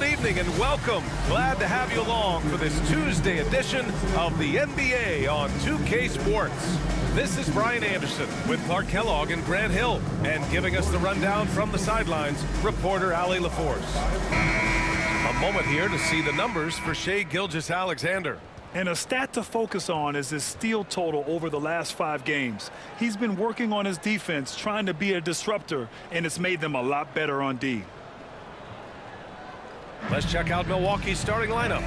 Good evening and welcome. Glad to have you along for this Tuesday edition of the NBA on 2K Sports. This is Brian Anderson with Clark Kellogg and Grant Hill. And giving us the rundown from the sidelines, reporter Allie LaForce. A moment here to see the numbers for Shai Gilgeous-Alexander. And a stat to focus on is his steal total over the last 5 games. He's been working on his defense, trying to be a disruptor, and it's made them a lot better on D. Let's check out Milwaukee's starting lineup.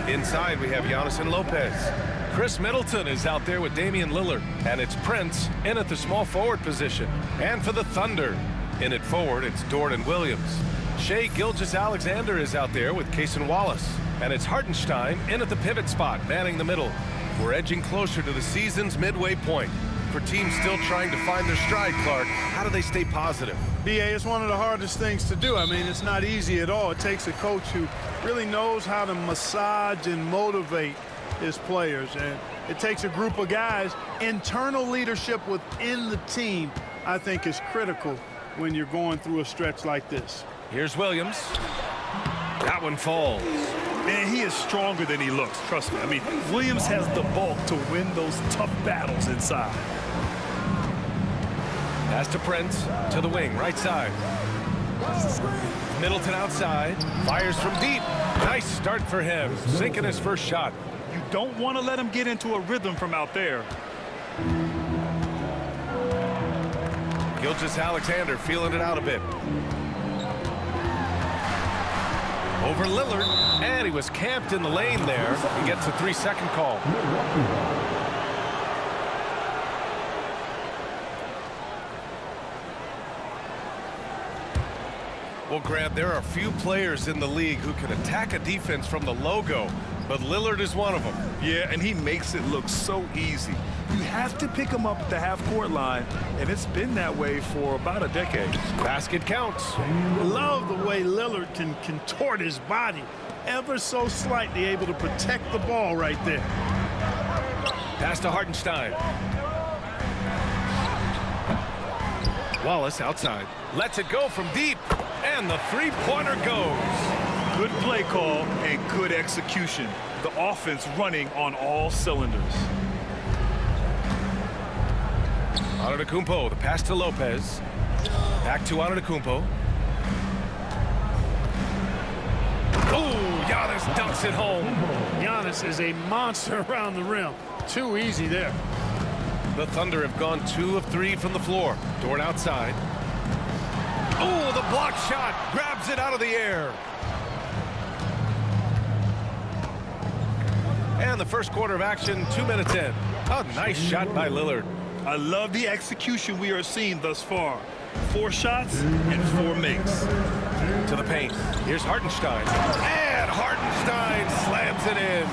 Inside, we have Giannis and Lopez. Chris Middleton is out there with Damian Lillard. And it's Prince in at the small forward position. And for the Thunder, in at forward, it's Dort and Williams. Shai Gilgeous-Alexander is out there with Cason Wallace. And it's Hartenstein in at the pivot spot, manning the middle. We're edging closer to the season's midway point. For teams still trying to find their stride, Clark, how do they stay positive? BA, it's one of the hardest things to do. I mean, it's not easy at all. It takes a coach who really knows how to massage and motivate his players. And it takes a group of guys. Internal leadership within the team, I think, is critical when you're going through a stretch like this. Here's Williams. That one falls. Man, he is stronger than he looks, trust me. I mean, Williams has the bulk to win those tough battles inside. Pass to Prince, to the wing, right side. Middleton outside, fires from deep. Nice start for him, sinking his first shot. You don't want to let him get into a rhythm from out there. Gilgeous-Alexander feeling it out a bit. Over Lillard, and he was camped in the lane there. He gets a 3-second call. Well, Grant, there are few players in the league who can attack a defense from the logo, but Lillard is one of them. Yeah, and he makes it look so easy. You have to pick him up at the half-court line, and it's been that way for about a decade. Basket counts. Love the way Lillard can contort his body ever so slightly, able to protect the ball right there. Pass to Hartenstein. Wallace outside. Lets it go from deep. And the three-pointer goes. Good play call and good execution. The offense running on all cylinders. Antetokounmpo, the pass to Lopez. Back to Antetokounmpo. Oh, Giannis dunks it home. Giannis is a monster around the rim. Too easy there. The Thunder have gone 2 of 3 from the floor. Dort outside. Oh, the block shot. Grabs it out of the air. And the first quarter of action, 2 minutes in. A nice shot by Lillard. I love the execution we are seeing thus far. 4 shots and 4 makes. To the paint. Here's Hartenstein. And Hartenstein slams it in.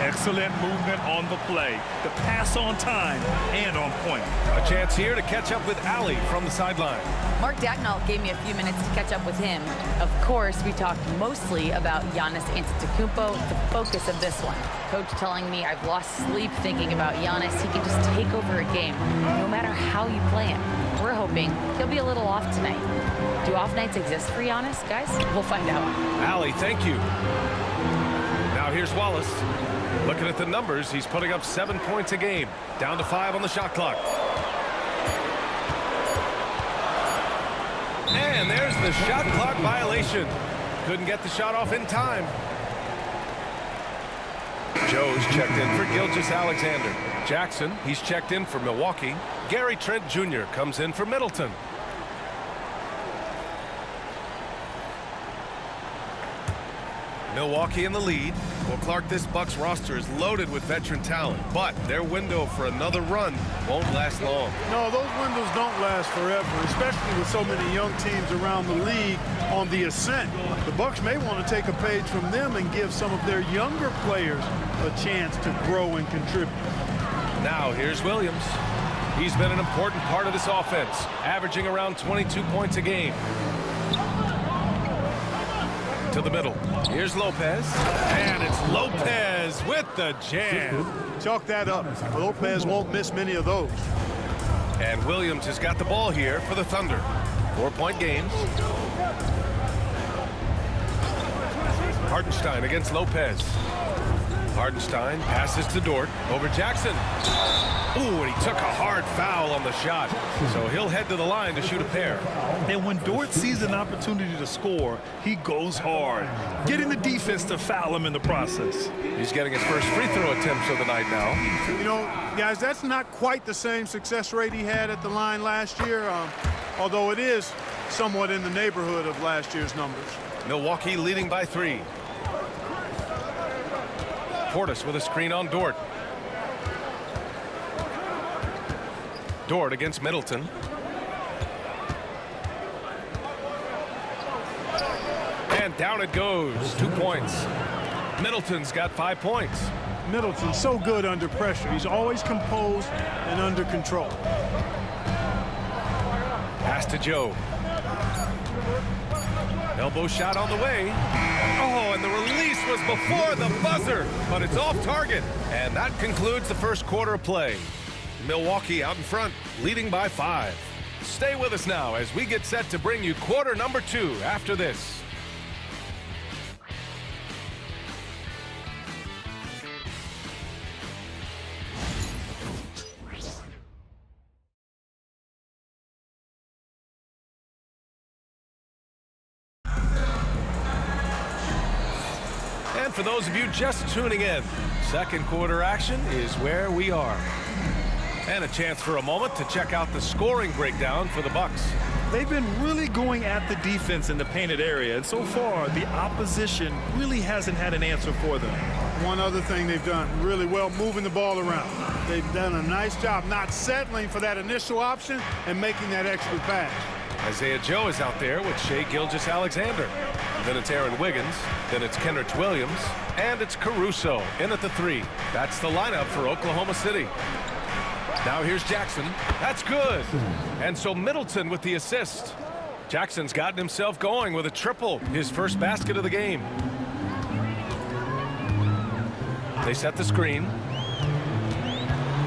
Excellent movement on the play. The pass on time and on point. A chance here to catch up with Allie from the sideline. Mark Dagnall gave me a few minutes to catch up with him. Of course, we talked mostly about Giannis Antetokounmpo, the focus of this one. Coach telling me I've lost sleep thinking about Giannis. He can just take over a game, no matter how you play him. We're hoping he'll be a little off tonight. Do off nights exist for Giannis, guys? We'll find out. Allie, thank you. Now here's Wallace. Looking at the numbers, he's putting up 7 points a game. Down to 5 on the shot clock. And there's the shot clock violation. Couldn't get the shot off in time. Joe's checked in for Gilgeous-Alexander. Jackson, he's checked in for Milwaukee. Gary Trent Jr. comes in for Middleton. Milwaukee in the lead. Well, Clark, this Bucks roster is loaded with veteran talent, but their window for another run won't last long. No, those windows don't last forever, especially with so many young teams around the league on the ascent. The Bucks may want to take a page from them and give some of their younger players a chance to grow and contribute. Now, here's Williams. He's been an important part of this offense, averaging around 22 points a game. To the middle. Here's Lopez. And it's Lopez with the jam. Chalk that up. Lopez won't miss many of those. And Williams has got the ball here for the Thunder. 4-point games. Hartenstein against Lopez. Hartenstein passes to Dort over Jackson. Ooh, and he took a hard foul on the shot. So he'll head to the line to shoot a pair. And when Dort sees an opportunity to score, he goes hard, getting the defense to foul him in the process. He's getting his first free throw attempts of the night now. You know, guys, that's not quite the same success rate he had at the line last year, although it is somewhat in the neighborhood of last year's numbers. Milwaukee leading by 3. Portis with a screen on Dort. Dort against Middleton. And down it goes. 2 points. Middleton's got 5 points. Middleton's so good under pressure. He's always composed and under control. Pass to Joe. Elbow shot on the way. Oh, and the release was before the buzzer, but it's off target. And that concludes the first quarter of play. Milwaukee out in front, leading by 5. Stay with us now as we get set to bring you quarter number 2 after this. And for those of you just tuning in, second quarter action is where we are. And a chance for a moment to check out the scoring breakdown for the Bucks. They've been really going at the defense in the painted area, and so far the opposition really hasn't had an answer for them. One other thing they've done really well, moving the ball around. They've done a nice job not settling for that initial option and making that extra pass. Isaiah Joe is out there with Shai Gilgeous-Alexander. Then it's Aaron Wiggins. Then it's Kenrich Williams. And it's Caruso in at the 3. That's the lineup for Oklahoma City. Now here's Jackson. That's good. And so Middleton with the assist. Jackson's gotten himself going with a triple, his first basket of the game. They set the screen.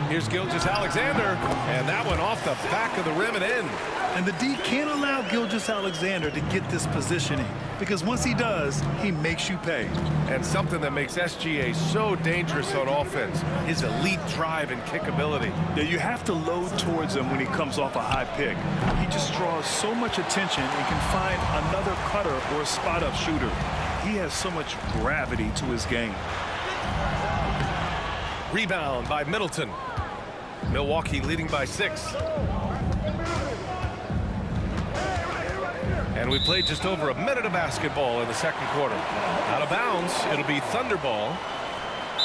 Here's Gilgeous-Alexander, and that one off the back of the rim and in. And the D can't allow Gilgeous-Alexander to get this positioning, because once he does, he makes you pay. And something that makes SGA so dangerous on offense, his elite drive and kick ability. Yeah, you have to load towards him when he comes off a high pick. He just draws so much attention and can find another cutter or a spot-up shooter. He has so much gravity to his game. Rebound by Middleton. Milwaukee leading by 6. And we played just over a minute of basketball in the second quarter. Out of bounds, it'll be Thunder ball.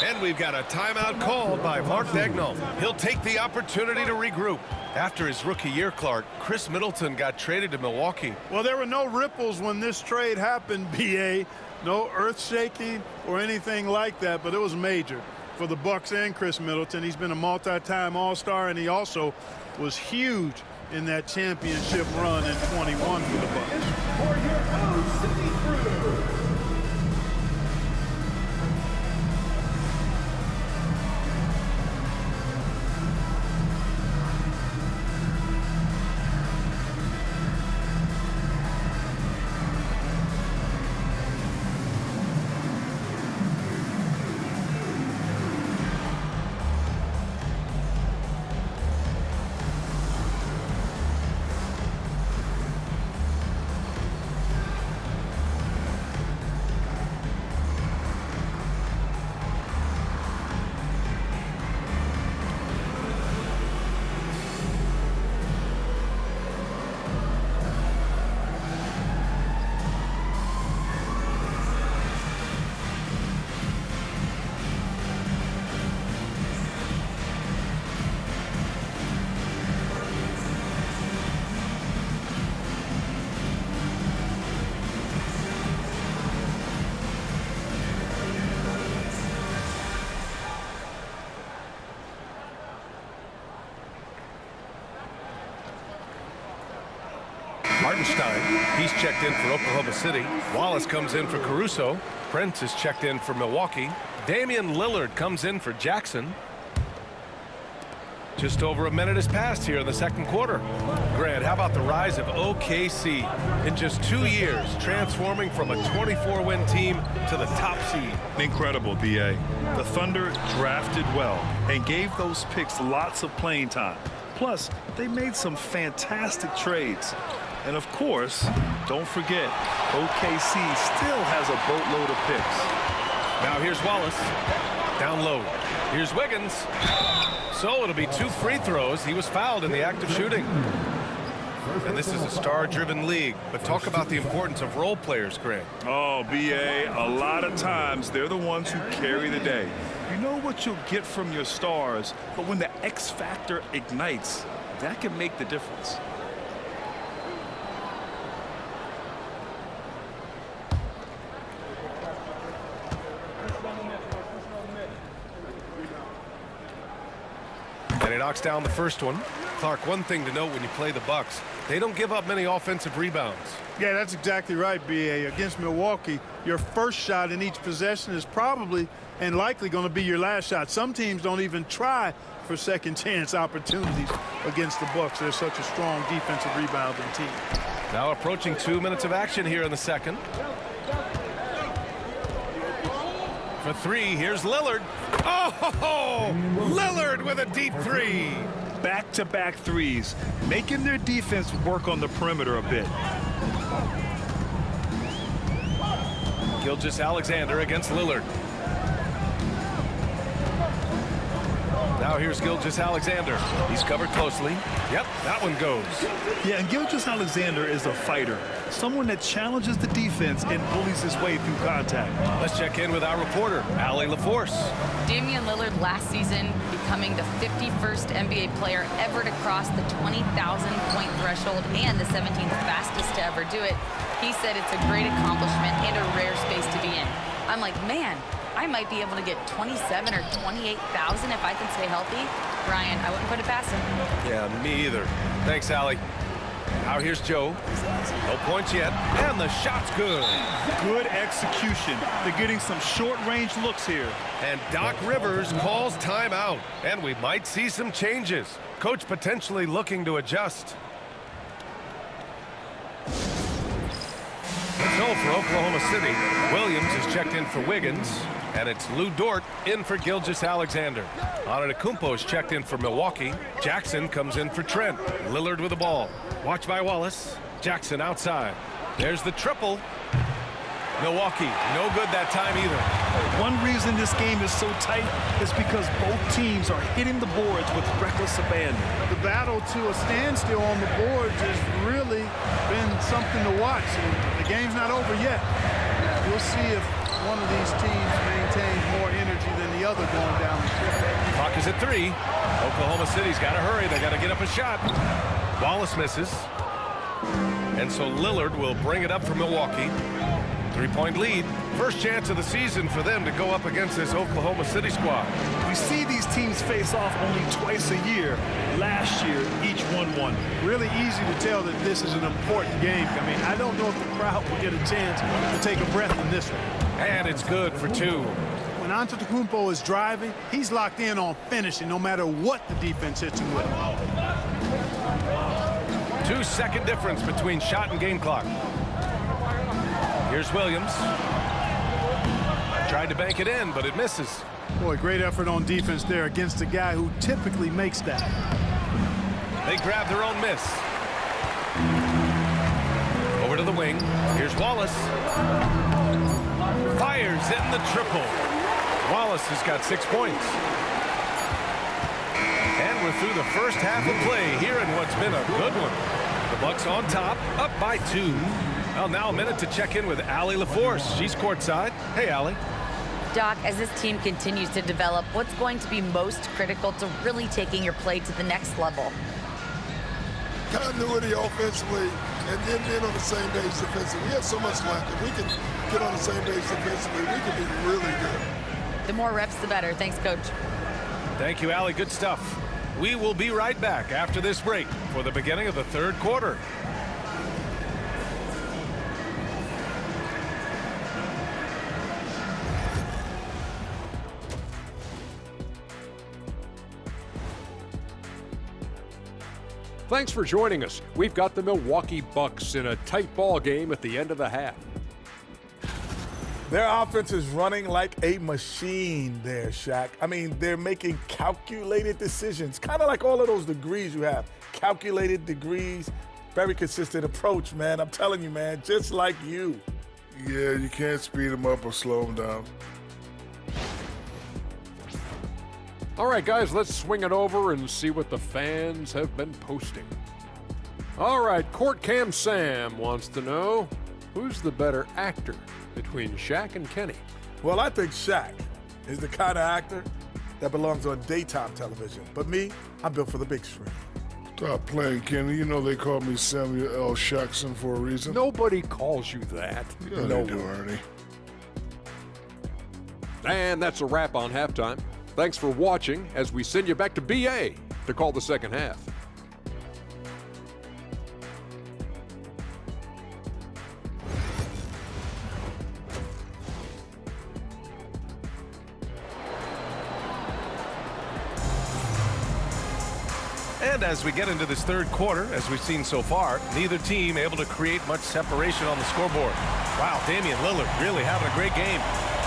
And we've got a timeout called by Mark Daigneault. He'll take the opportunity to regroup. After his rookie year, Clark, Chris Middleton got traded to Milwaukee. Well, there were no ripples when this trade happened, B.A. No earth-shaking or anything like that, but it was major for the Bucks and Chris Middleton. He's been a multi-time All-Star, and he also was huge in that championship run in 21 for the Bucks. For your OKC crew. Hartenstein, he's checked in for Oklahoma City. Wallace comes in for Caruso. Prince is checked in for Milwaukee. Damian Lillard comes in for Jackson. Just over a minute has passed here in the second quarter. Grant, how about the rise of OKC in just 2 years, transforming from a 24-win team to the top seed? Incredible, B.A. The Thunder drafted well and gave those picks lots of playing time. Plus, they made some fantastic trades. And of course, don't forget, OKC still has a boatload of picks. Now here's Wallace. Down low. Here's Wiggins. So it'll be 2 free throws. He was fouled in the act of shooting. And this is a star-driven league. But talk about the importance of role players, Grant. Oh, B.A., a lot of times they're the ones who carry the day. You know what you'll get from your stars, but when the X factor ignites, that can make the difference. And he knocks down the first one. Clark, one thing to note when you play the Bucks, they don't give up many offensive rebounds. Yeah, that's exactly right, B.A. Against Milwaukee, your first shot in each possession is probably and likely going to be your last shot. Some teams don't even try for second chance opportunities against the Bucks. They're such a strong defensive rebounding team. Now approaching 2 minutes of action here in the second. For 3, here's Lillard. Oh, Lillard with a deep 3. Back-to-back threes, making their defense work on the perimeter a bit. Gilgeous-Alexander against Lillard. Now here's Gilgeous-Alexander. He's covered closely. Yep, that one goes. Yeah, and Gilgeous-Alexander is a fighter, someone that challenges the defense and bullies his way through contact. Let's check in with our reporter, Allie LaForce. Damian Lillard last season becoming the 51st NBA player ever to cross the 20,000-point threshold and the 17th fastest to ever do it. He said it's a great accomplishment and a rare space to be in. I'm like, man, I might be able to get 27 or 28,000 if I can stay healthy. Brian, I wouldn't put it past him. Yeah, me either. Thanks, Allie. Now here's Joe. No points yet, and the shot's good. Good execution. They're getting some short-range looks here. And Doc Rivers calls timeout, and we might see some changes. Coach potentially looking to adjust. So for Oklahoma City, Williams is checked in for Wiggins, and it's Lou Dort in for Gilgeous-Alexander. Antetokounmpo is checked in for Milwaukee. Jackson comes in for Trent. Lillard with the ball. Watched by Wallace. Jackson outside. There's the triple. Milwaukee, no good that time either. One reason this game is so tight is because both teams are hitting the boards with reckless abandon. The battle to a standstill on the boards has really been something to watch. And the game's not over yet. We'll see if one of these teams maintains more energy than the other going down the stretch. Clock is at 3. Oklahoma City's got to hurry. They got to get up a shot. Wallace misses. And so Lillard will bring it up for Milwaukee. 3-point lead. First chance of the season for them to go up against this Oklahoma City squad. We see these teams face off only twice a year. Last year, each won. Really easy to tell that this is an important game. I mean, I don't know if the crowd will get a chance to take a breath in this one. And it's good for 2. When Antetokounmpo is driving, he's locked in on finishing no matter what the defense hits him with. 2-second difference between shot and game clock. Here's Williams. Tried to bank it in, but it misses. Boy, great effort on defense there against a guy who typically makes that. They grab their own miss. Over to the wing. Here's Wallace. Fires in the triple. Wallace has got 6 points. And we're through the first half of play here in what's been a good one. The Bucks on top, up by 2. Well, now a minute to check in with Allie LaForce. She's courtside. Hey, Allie. Doc, as this team continues to develop, what's going to be most critical to really taking your play to the next level? Continuity offensively and then being on the same page defensively. We have so much left. If we can get on the same page defensively, we can be really good. The more reps, the better. Thanks, Coach. Thank you, Allie. Good stuff. We will be right back after this break for the beginning of the third quarter. Thanks for joining us. We've got the Milwaukee Bucks in a tight ball game at the end of the half. Their offense is running like a machine there, Shaq. I mean, they're making calculated decisions, kind of like all of those degrees you have. Calculated degrees, very consistent approach, man. I'm telling you, man, just like you. Yeah, you can't speed them up or slow them down. All right, guys, let's swing it over and see what the fans have been posting. All right, Court Cam Sam wants to know, who's the better actor between Shaq and Kenny? Well, I think Shaq is the kind of actor that belongs on daytime television. But me, I'm built for the big screen. Stop playing, Kenny. You know they call me Samuel L. Jackson for a reason. Nobody calls you that. Yeah, they do, Ernie. And that's a wrap on halftime. Thanks for watching as we send you back to BA to call the second half. And as we get into this third quarter, as we've seen so far, neither team able to create much separation on the scoreboard. Wow, Damian Lillard really having a great game.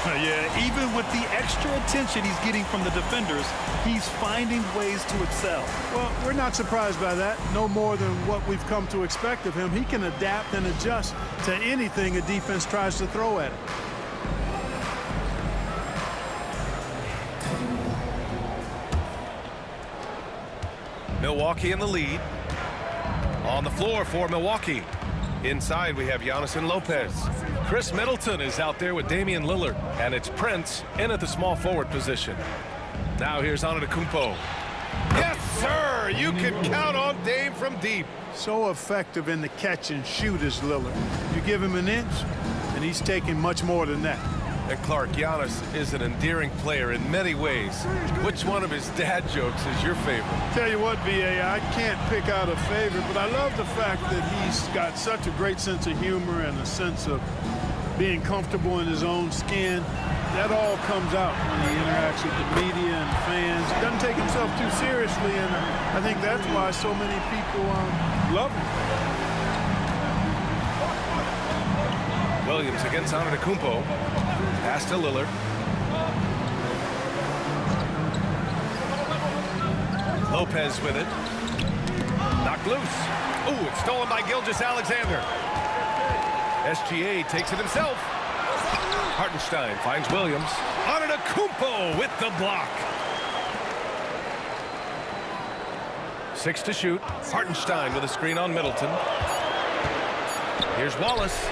Yeah, even with the extra attention he's getting from the defenders, he's finding ways to excel. Well, we're not surprised by that. No more than what we've come to expect of him. He can adapt and adjust to anything a defense tries to throw at him. Milwaukee in the lead. On the floor for Milwaukee. Inside, we have Giannis and Lopez. Chris Middleton is out there with Damian Lillard. And it's Prince in at the small forward position. Now here's Antetokounmpo. Yes, sir! You can count on Dame from deep. So effective in the catch and shoot is Lillard. You give him an inch, and he's taking much more than that. And Clark, Giannis is an endearing player in many ways. Which one of his dad jokes is your favorite? Tell you what, B.A., I can't pick out a favorite, but I love the fact that he's got such a great sense of humor and a sense of being comfortable in his own skin. That all comes out when he interacts with the media and fans. He doesn't take himself too seriously, and I think that's why so many people love him. Williams against Antetokounmpo. Pass to Lillard. Lopez with it. Knocked loose. Ooh, it's stolen by Gilgeous-Alexander. SGA takes it himself. Hartenstein finds Williams. Antetokounmpo with the block. 6 to shoot. Hartenstein with a screen on Middleton. Here's Wallace.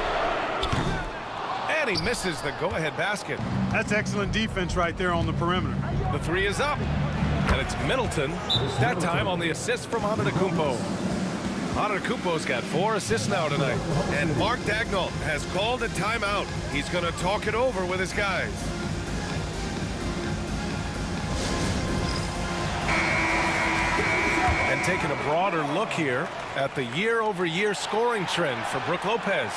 And he misses the go-ahead basket. That's excellent defense right there on the perimeter. The three is up. And it's Middleton, that time on the assist from Antetokounmpo. Antetokounmpo's got 4 assists now tonight. And Mark Daigneault has called a timeout. He's going to talk it over with his guys. And taking a broader look here at the year-over-year scoring trend for Brook Lopez.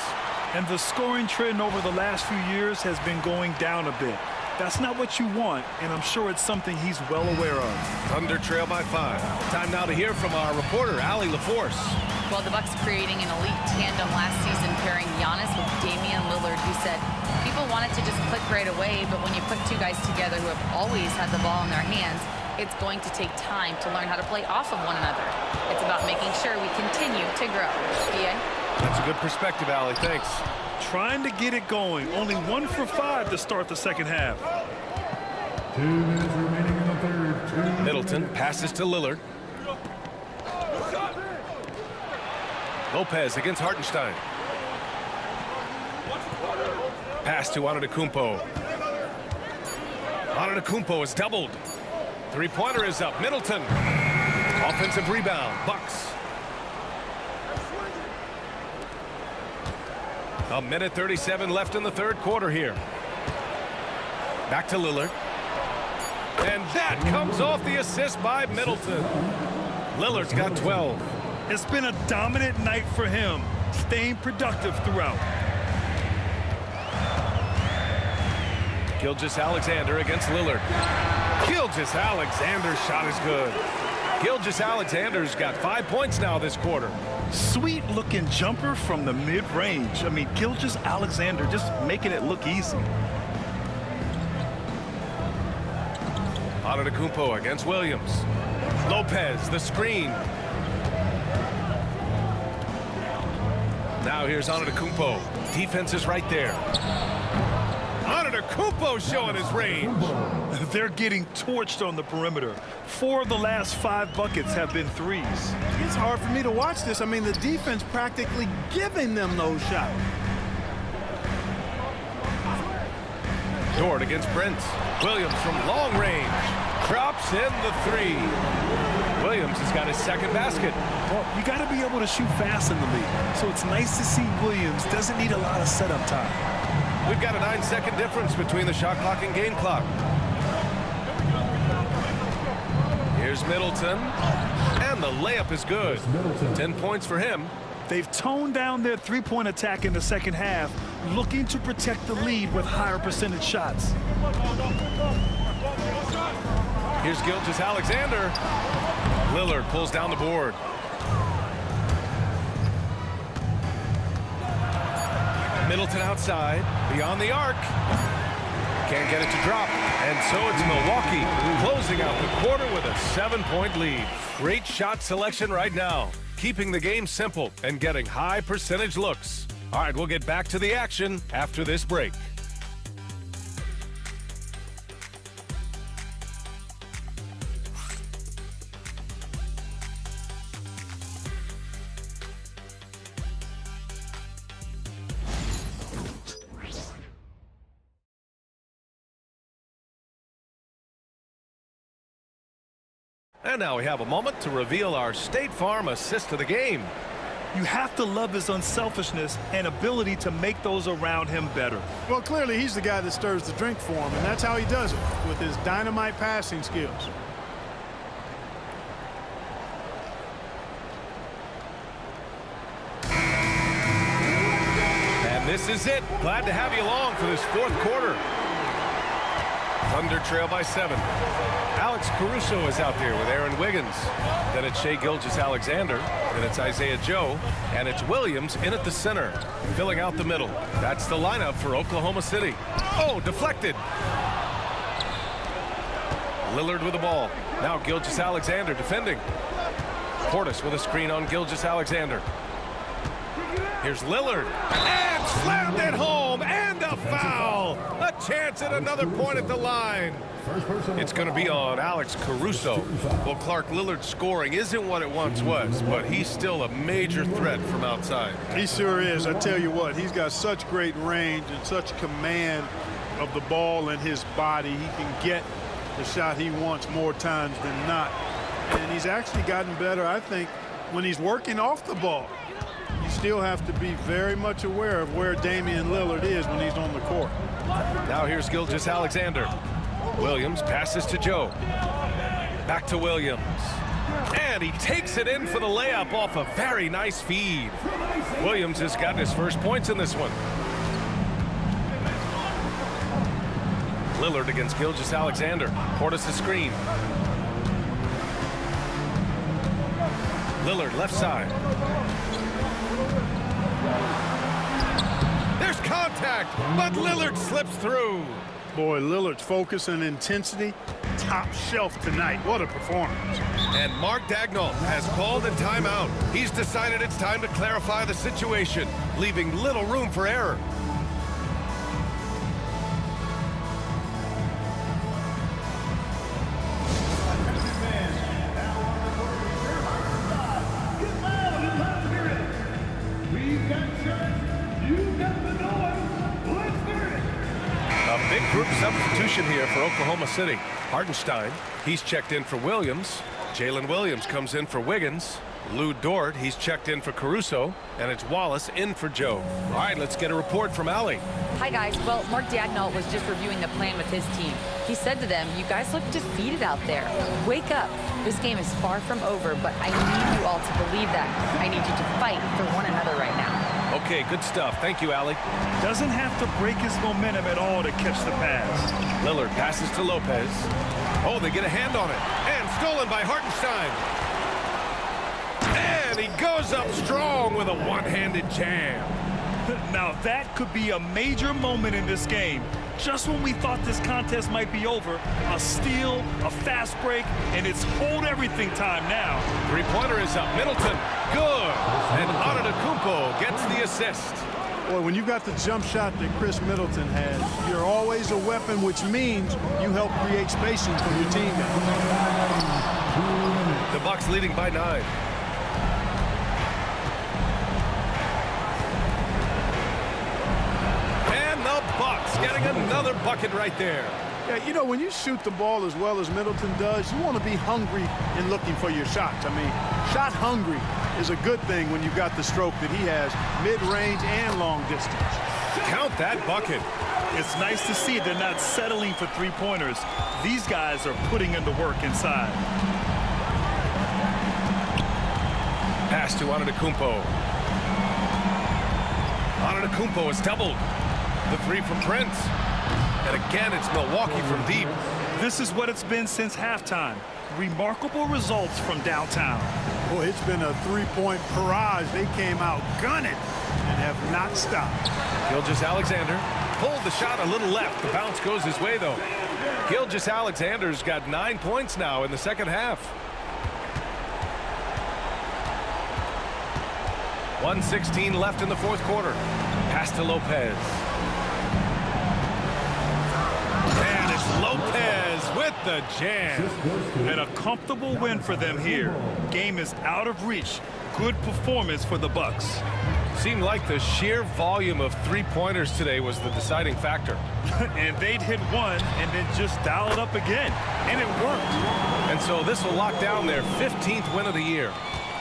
And the scoring trend over the last few years has been going down a bit. That's not what you want, and I'm sure it's something he's well aware of. Thunder trail by 5. Time now to hear from our reporter, Allie LaForce. Well, the Bucks creating an elite tandem last season, pairing Giannis with Damian Lillard, who said people want it to just click right away, but when you put two guys together who have always had the ball in their hands, it's going to take time to learn how to play off of one another. It's about making sure we continue to grow. BA? That's a good perspective, Allie. Thanks. Trying to get it going. Only 1 for 5 to start the second half. 2 minutes remaining in the third. Middleton passes to Lillard. Lopez against Hartenstein. Pass to Antetokounmpo. Antetokounmpo is doubled. Three-pointer is up. Middleton. Offensive rebound. Bucks. A minute 37 left in the third quarter here. Back to Lillard. And that comes off the assist by Middleton. Lillard's got 12. It's been a dominant night for him, staying productive throughout. Gilgeous-Alexander against Lillard. Gilgeous-Alexander's shot is good. Gilgeous-Alexander's got 5 points now this quarter. Sweet-looking jumper from the mid-range. I mean, Gilgeous-Alexander just making it look easy. Antetokounmpo against Williams. Lopez, the screen. Now here's Antetokounmpo. Defense is right there. Antetokounmpo showing his range. They're getting torched on the perimeter. 4 of the last 5 buckets have been threes. It's hard for me to watch this. I mean, the defense practically giving them those shots. Dort against Prince. Williams from long range. Drops in the 3. Williams has got his second basket. Well, you got to be able to shoot fast in the league. So it's nice to see Williams doesn't need a lot of setup time. We've got a 9-second difference between the shot clock and game clock. Here's Middleton. And the layup is good. 10 points for him. They've toned down their three-point attack in the second half, looking to protect the lead with higher percentage shots. Here's Gilgeous-Alexander. Lillard pulls down the board. Middleton outside, beyond the arc. Can't get it to drop. And so it's Milwaukee closing out the quarter with a 7-point lead. Great shot selection right now, keeping the game simple and getting high percentage looks. All right, we'll get back to the action after this break. And now we have a moment to reveal our State Farm assist of the game. You have to love his unselfishness and ability to make those around him better. Well, clearly he's the guy that stirs the drink for him, and that's how he does it, with his dynamite passing skills. And this is it. Glad to have you along for this fourth quarter. Thunder trail by 7. Alex Caruso is out there with Aaron Wiggins. Then it's Shai Gilgeous-Alexander. Then it's Isaiah Joe. And it's Williams in at the center, filling out the middle. That's the lineup for Oklahoma City. Oh, deflected. Lillard with the ball. Now Gilgeous-Alexander defending. Portis with a screen on Gilgeous-Alexander. Here's Lillard. And slammed it home. And a foul. A chance at another point at the line. It's going to be on Alex Caruso. Well, Clark, Lillard's scoring isn't what it once was, but he's still a major threat from outside. He sure is. I tell you what, he's got such great range and such command of the ball and his body. He can get the shot he wants more times than not. And he's actually gotten better, I think, when he's working off the ball. You still have to be very much aware of where Damian Lillard is when he's on the court. Now here's Gilgeous-Alexander. Williams passes to Joe. Back to Williams. And he takes it in for the layup off a very nice feed. Williams has gotten his first points in this one. Lillard against Gilgeous-Alexander. Portis' screen. Lillard left side. There's contact, but Lillard slips through. Boy, Lillard's focus and intensity, top shelf tonight. What a performance. And Mark Daigneault has called a timeout. He's decided it's time to clarify the situation, leaving little room for error. Big group substitution here for Oklahoma City. Hartenstein, he's checked in for Williams. Jalen Williams comes in for Wiggins. Lou Dort, he's checked in for Caruso. And it's Wallace in for Joe. All right, let's get a report from Allie. Hi, guys. Well, Mark Daigneault was just reviewing the plan with his team. He said to them, you guys look defeated out there. Wake up. This game is far from over, but I need you all to believe that. I need you to fight for one another right now. Okay, good stuff. Thank you, Allie. Doesn't have to break his momentum at all to catch the pass. Lillard passes to Lopez. Oh, they get a hand on it. And stolen stolen by Hartenstein. And he goes up strong with a one-handed jam. Now that could be a major moment in this game. Just when we thought this contest might be over, a steal, a fast break, and it's hold everything time now. Three-pointer is up. Middleton, good. And Antetokounmpo gets the assist. Boy, when you've got the jump shot that Chris Middleton has, you're always a weapon, which means you help create spacing for your teammates. The Bucks leading by 9. Getting another bucket right there. Yeah, you know, when you shoot the ball as well as Middleton does, you want to be hungry in looking for your shots. I mean, shot hungry is a good thing when you've got the stroke that he has, mid-range and long distance. Count that bucket. It's nice to see they're not settling for three-pointers. These guys are putting in the work inside. Pass to Antetokounmpo. Antetokounmpo is doubled. The three from Prince. And again, it's Milwaukee from deep. This is what it's been since halftime. Remarkable results from downtown. Boy, it's been a three-point barrage. They came out gunning and have not stopped. Gilgeous-Alexander pulled the shot a little left. The bounce goes his way, though. Gilgeous-Alexander's got 9 points now in the second half. 1:16 left in the fourth quarter. Pass to Lopez. And it's Lopez with the jam. And a comfortable win for them here. Game is out of reach. Good performance for the Bucks. Seemed like the sheer volume of three-pointers today was the deciding factor. And they'd hit one and then just dial it up again. And it worked. And so this will lock down their 15th win of the year.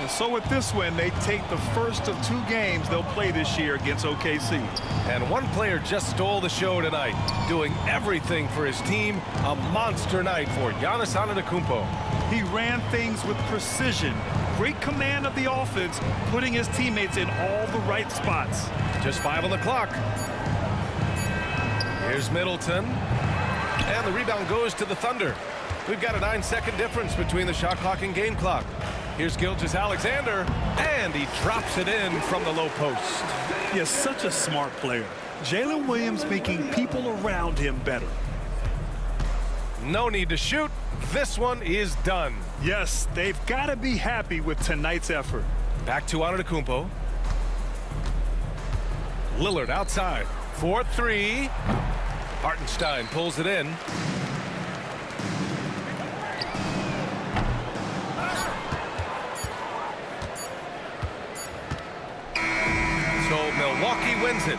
And so with this win, they take the first of 2 games they'll play this year against OKC. And one player just stole the show tonight, doing everything for his team. A monster night for Giannis Antetokounmpo. He ran things with precision. Great command of the offense, putting his teammates in all the right spots. Just 5 on the clock. Here's Middleton. And the rebound goes to the Thunder. We've got a 9-second difference between the shot clock and game clock. Here's Gilgeous-Alexander, and he drops it in from the low post. He such a smart player. Jalen Williams making people around him better. No need to shoot. This one is done. Yes, they've got to be happy with tonight's effort. Back to Antetokounmpo. Lillard outside. 4-3. Hartenstein pulls it in. So Milwaukee wins it.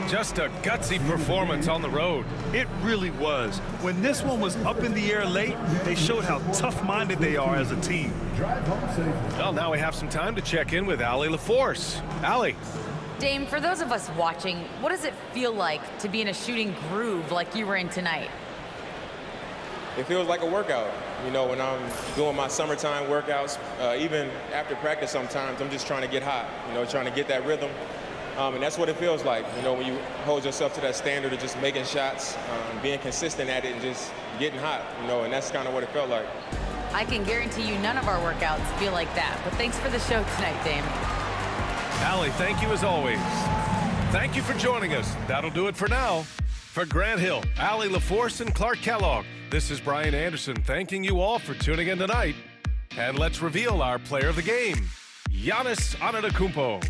Just a gutsy performance on the road. It really was. When this one was up in the air late, they showed how tough-minded they are as a team. Well, now we have some time to check in with Allie LaForce. Allie. Dame, for those of us watching, what does it feel like to be in a shooting groove like you were in tonight? It feels like a workout. You know, when I'm doing my summertime workouts, even after practice sometimes, I'm just trying to get hot, you know, trying to get that rhythm. And that's what it feels like, you know, when you hold yourself to that standard of just making shots, being consistent at it and just getting hot, you know, and that's kind of what it felt like. I can guarantee you none of our workouts feel like that, but thanks for the show tonight, Dame. Allie, thank you as always. Thank you for joining us. That'll do it for now. For Grant Hill, Allie LaForce, and Clark Kellogg, this is Brian Anderson thanking you all for tuning in tonight. And let's reveal our player of the game, Giannis Antetokounmpo.